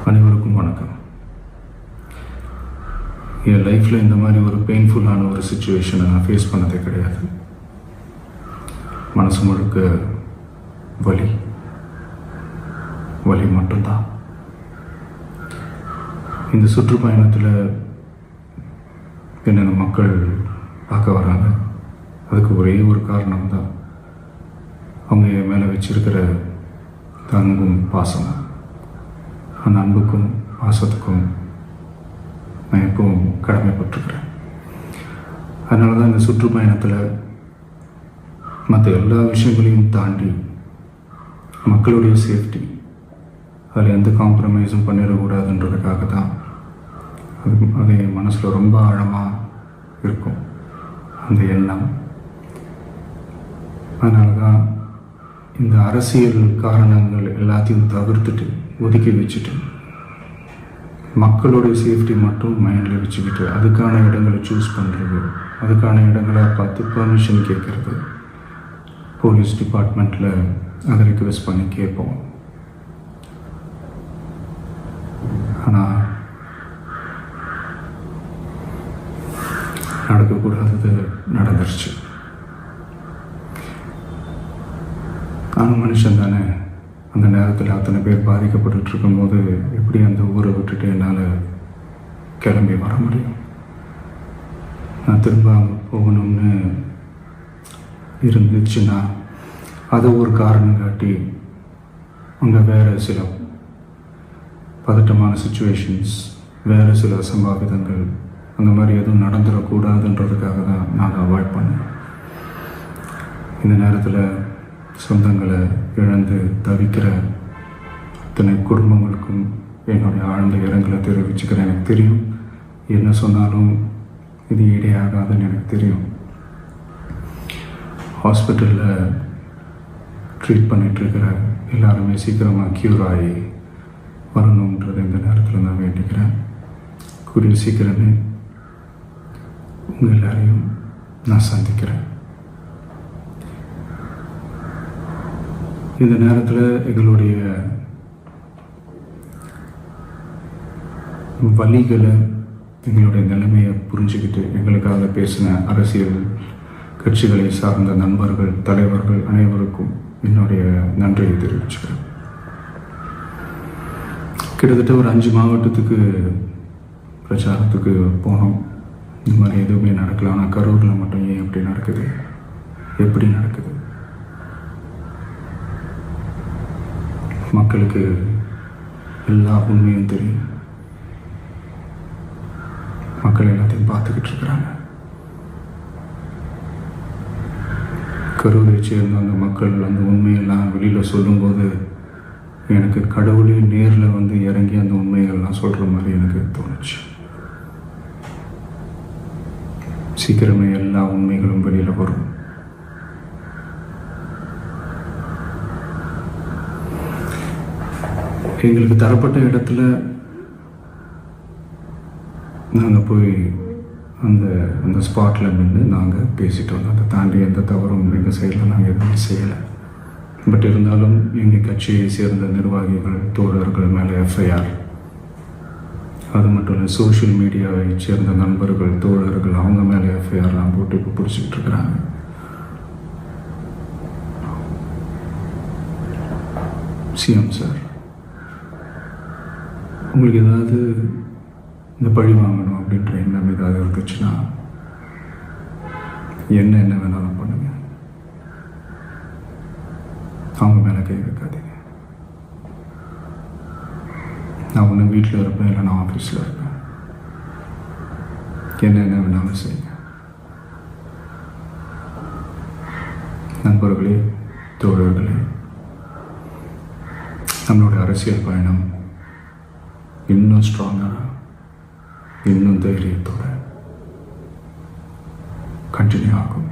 அனைவருக்கும் வணக்கம். என் லைஃப்பில் இந்த மாதிரி ஒரு பெயின்ஃபுல்லான ஒரு சுச்சுவேஷனை நான் ஃபேஸ் பண்ணதே கிடையாது. மனசு முழுக்க வலி மட்டும்தான். இந்த சுற்றுப்பயணத்தில் என்னென்ன மக்கள் பார்க்க வராங்க, அதுக்கு ஒரே ஒரு காரணம் தான், அவங்க என் மேலே வச்சிருக்கிற அன்பும் பாசம். அந்த அன்புக்கும் பாசத்துக்கும் நான் எப்பவும் கடமைப்பட்டிருக்கிறேன். அதனால தான் இந்த சுற்றுப்பயணத்தில் மற்ற எல்லா விஷயங்களையும் தாண்டி மக்களுடைய சேஃப்டி, அதில் எந்த காம்ப்ரமைஸும் பண்ணிடக்கூடாதுன்றதுக்காக தான் அது என் மனசில் ரொம்ப ஆழமாக இருக்கும் அந்த எண்ணம். அதனால தான் இந்த அரசியல் காரணங்கள் எல்லாத்தையும் தவிர்த்துட்டு ஒதுக்கி வச்சுட்டு மக்களுடைய சேஃப்டி மட்டும் மைண்டில் வச்சுக்கிட்டு அதுக்கான இடங்களை சூஸ் பண்ணுறது, அதுக்கான இடங்களை பார்த்து பெர்மிஷன் கேட்குறது, போலீஸ் டிபார்ட்மெண்ட்டில் அதை ரிக்வெஸ்ட் பண்ணி கேட்போம். ஆனால் நடக்கக்கூடாதது நடந்துருச்சு. நானும் மனுஷன் தானே. அந்த நேரத்தில் அத்தனை பேர் பாதிக்கப்பட்டு இருக்கும்போது எப்படி அந்த ஊரை விட்டுட்டு என்னால் கிளம்பி வர முடியும்? நான் திரும்ப அங்கே போகணும்னு இருந்துச்சுன்னா அதை ஒரு காரணம் காட்டி அங்கே வேறு சில பதட்டமான சுச்சுவேஷன்ஸ், வேறு சில அசம்பாவிதங்கள் அந்த மாதிரி எதுவும் நடந்துடக்கூடாதுன்றதுக்காக தான் நான் அவாய்ட் பண்ணேன். இந்த நேரத்தில் சொந்தங்களை இழந்து தவிக்கிற அத்தனை குடும்பங்களுக்கும் என்னுடைய ஆழ்ந்த இரங்கலை தெரிவிச்சுக்கிறேன். எனக்கு தெரியும், என்ன சொன்னாலும் இது ஈடேயாகாதுன்னு எனக்கு தெரியும். ஹாஸ்பிட்டலில் ட்ரீட் பண்ணிகிட்ருக்கிற எல்லாருமே சீக்கிரமாக க்யூர் ஆகி வரணுன்றது இந்த நேரத்தில் நான் வேண்டிக்கிறேன். கூடிய சீக்கிரமே உங்கள் எல்லாரையும் நான் சந்திக்கிறேன். இந்த நேரத்தில் எங்களுடைய வலிகளை, எங்களுடைய நிலைமையை புரிஞ்சுக்கிட்டு எங்களுக்காக பேசின அரசியல் கட்சிகளை சார்ந்த நண்பர்கள், தலைவர்கள் அனைவருக்கும் என்னுடைய நன்றியை தெரிவிச்சுக்கிறேன். கிட்டத்தட்ட ஒரு 5 மாவட்டத்துக்கு பிரச்சாரத்துக்கு போனோம். இந்த மாதிரி எதுவுமே நடக்கலாம். ஆனால் கரூரில் மட்டும் ஏன் எப்படி நடக்குது, எப்படி நடக்குது? மக்களுக்கு எல்லா உண்மையும் தெரியும். மக்கள் எல்லாத்தையும் பார்த்துக்கிட்டு இருக்கிறாங்க. கரூரை சேர்ந்த அந்த மக்கள் அந்த உண்மையெல்லாம் வெளியில் சொல்லும்போது எனக்கு கடவுளே நேரில் வந்து இறங்கி அந்த உண்மைகள்லாம் சொல்கிற மாதிரி எனக்கு தோணுச்சு. சீக்கிரமே எல்லா உண்மைகளும் வெளியில் வரும். எங்களுக்கு தரப்பட்ட இடத்துல நாங்கள் போய் அந்த ஸ்பாட்டில் நின்று நாங்கள் பேசிட்டு வந்தோம். அதை தாண்டி எந்த தவறும் எங்கள் சைடில் நாங்கள் எதுவுமே செய்யலை. பட் இருந்தாலும் எங்கள் கட்சியை சேர்ந்த நிர்வாகிகள், தோழர்கள் மேலே எஃப்ஐஆர், அது மட்டும் இல்லை சோஷியல் மீடியாவை சேர்ந்த நண்பர்கள், தோழர்கள் அவங்க மேலே எஃப்ஐஆர்லாம் போட்டு இப்போ பிடிச்சிக்கிட்டு இருக்கிறாங்க. சிஎம் சார், உங்களுக்கு ஏதாவது இந்த பழி வாங்கணும் அப்படின்ற எண்ணம் ஏதாவது இருந்துச்சுன்னா என்ன வேணாலும் பண்ணுங்க. அவங்க மேலே கை வைக்காதீங்க. நான் ஒன்று வீட்டில் இருப்பேன், இல்லை நான் ஆஃபீஸில் இருப்பேன். என்ன வேணாலும் செய்யுங்க. நண்பர்களே, தோழர்களே, நம்மளுடைய அரசியல் பயணம் இன்னும் ஸ்ட்ராங்காக, இன்னும் தைரியத்தோட கண்டினியூ ஆகும்.